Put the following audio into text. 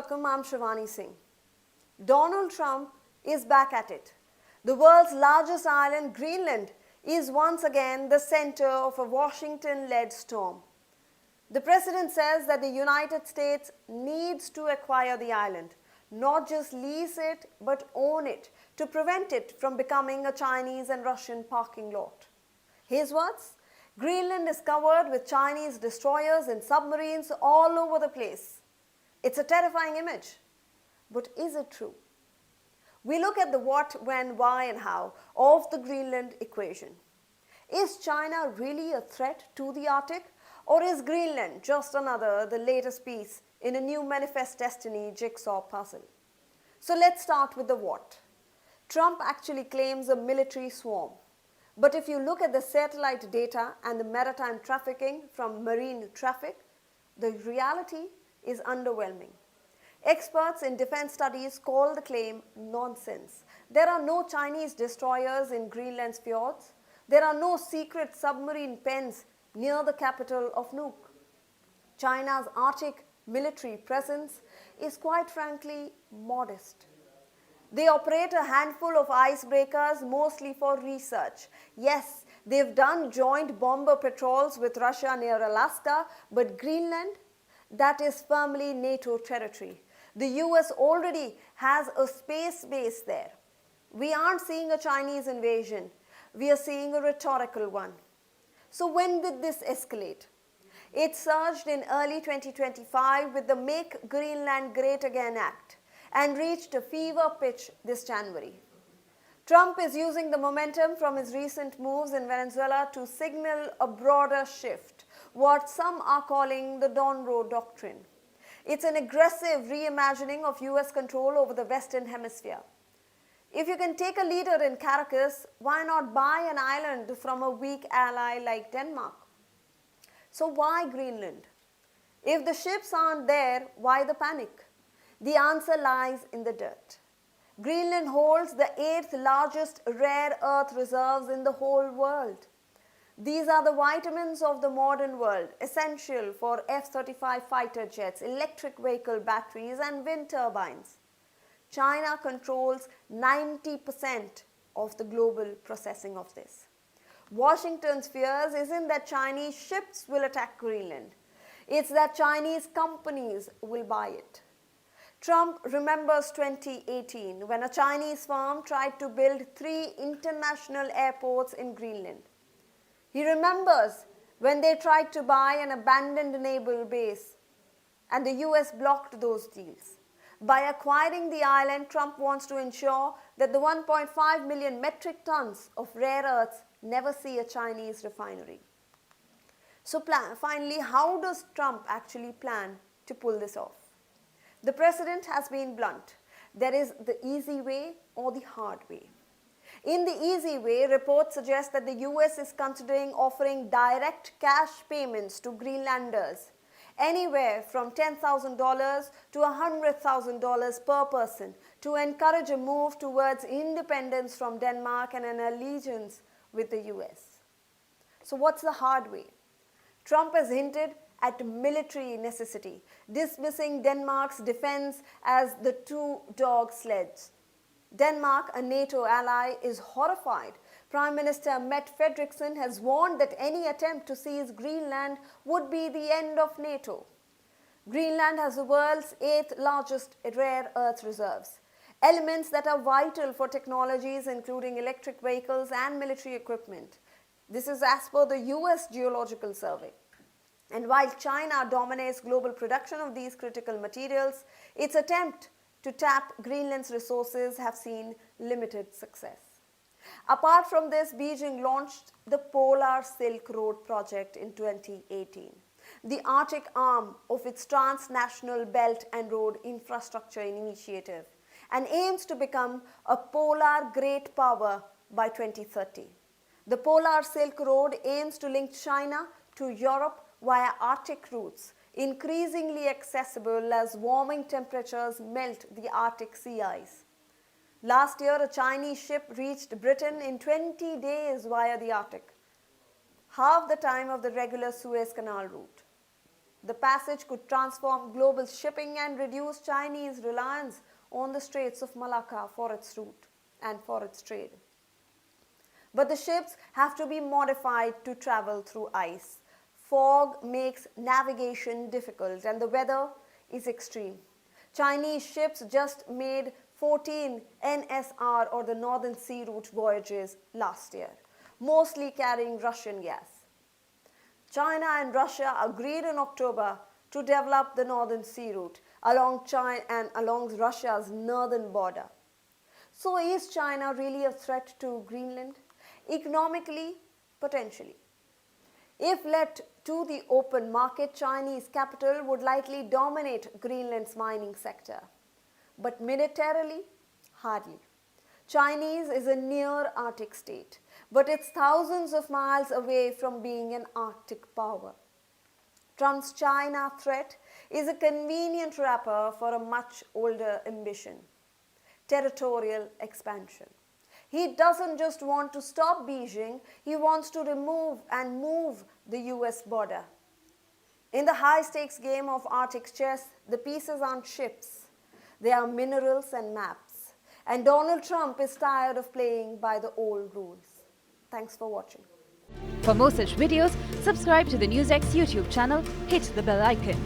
welcome. I'm Shivani Singh. Donald Trump is back at it. The world's largest island, Greenland, is once again the center of a Washington-led storm. The president says that the United States needs to acquire the island, not just lease it, but own it, to prevent it from becoming a Chinese and Russian parking lot. His words? Greenland is covered with Chinese destroyers and submarines all over the place. It's a terrifying image. But is it true? We look at the what, when, why, and how of the Greenland equation. Is China really a threat to the Arctic? Or is Greenland just another, the latest piece in a new manifest destiny jigsaw puzzle? So let's start with the what. Trump actually claims a military swarm. But if you look at the satellite data and the maritime trafficking from marine traffic, the reality is underwhelming. Experts in defense studies call the claim nonsense. There are no Chinese destroyers in Greenland's fjords. There are no secret submarine pens near the capital of Nuuk. China's Arctic military presence is quite frankly modest. They operate a handful of icebreakers mostly for research. Yes, they've done joint bomber patrols with Russia near Alaska, but Greenland, that is firmly NATO territory. The US already has a space base there. We aren't seeing a Chinese invasion. We are seeing a rhetorical one. So when did this escalate? It surged in early 2025 with the Make Greenland Great Again Act and reached a fever pitch this January. Trump is using the momentum from his recent moves in Venezuela to signal a broader shift, what some are calling the Donroe Doctrine. It's an aggressive reimagining of US control over the Western Hemisphere. If you can take a leader in Caracas, why not buy an island from a weak ally like Denmark? So why Greenland? If the ships aren't there, why the panic? The answer lies in the dirt. Greenland holds the 8th largest rare earth reserves in the whole world. These are the vitamins of the modern world, essential for F-35 fighter jets, electric vehicle batteries, and wind turbines. China controls 90% of the global processing of this. Washington's fears isn't that Chinese ships will attack Greenland. It's that Chinese companies will buy it. Trump remembers 2018 when a Chinese firm tried to build 3 international airports in Greenland. He remembers when they tried to buy an abandoned naval base and the US blocked those deals. By acquiring the island, Trump wants to ensure that the 1.5 million metric tons of rare earths never see a Chinese refinery. So finally, how does Trump actually plan to pull this off? The president has been blunt. There is the easy way or the hard way. In the easy way, reports suggest that the US is considering offering direct cash payments to Greenlanders, anywhere from $10,000 to $100,000 per person, to encourage a move towards independence from Denmark and an allegiance with the US. So what's the hard way? Trump has hinted at military necessity, dismissing Denmark's defense as the 2-dog sledge. Denmark, a NATO ally, is horrified. Prime Minister Mette Frederiksen has warned that any attempt to seize Greenland would be the end of NATO. Greenland has the world's 8th largest rare earth reserves, elements that are vital for technologies including electric vehicles and military equipment. This is as per the US Geological Survey. And while China dominates global production of these critical materials, its attempt to tap Greenland's resources have seen limited success. Apart from this, Beijing launched the Polar Silk Road project in 2018, the Arctic arm of its transnational Belt and Road Infrastructure Initiative, and aims to become a polar great power by 2030. The Polar Silk Road aims to link China to Europe via Arctic routes, increasingly accessible as warming temperatures melt the Arctic sea ice. Last year, a Chinese ship reached Britain in 20 days via the Arctic, half the time of the regular Suez Canal route. The passage could transform global shipping and reduce Chinese reliance on the Straits of Malacca for its route and for its trade. But the ships have to be modified to travel through ice. Fog makes navigation difficult and the weather is extreme. Chinese ships just made 14 NSR or the Northern Sea Route voyages last year, mostly carrying Russian gas. China and Russia agreed in October to develop the Northern Sea Route along China and along Russia's northern border. So is China really a threat to Greenland? Economically, potentially. If left to the open market, Chinese capital would likely dominate Greenland's mining sector. But militarily, hardly. Chinese is a near Arctic state, but it's thousands of miles away from being an Arctic power. Trump's China threat is a convenient wrapper for a much older ambition: territorial expansion. He doesn't just want to stop Beijing, he wants to remove and move the US border. In the high-stakes game of Arctic chess, the pieces aren't ships, they are minerals and maps. And Donald Trump is tired of playing by the old rules. Thanks for watching. For more such videos, subscribe to the Newsx YouTube channel, hit the bell icon.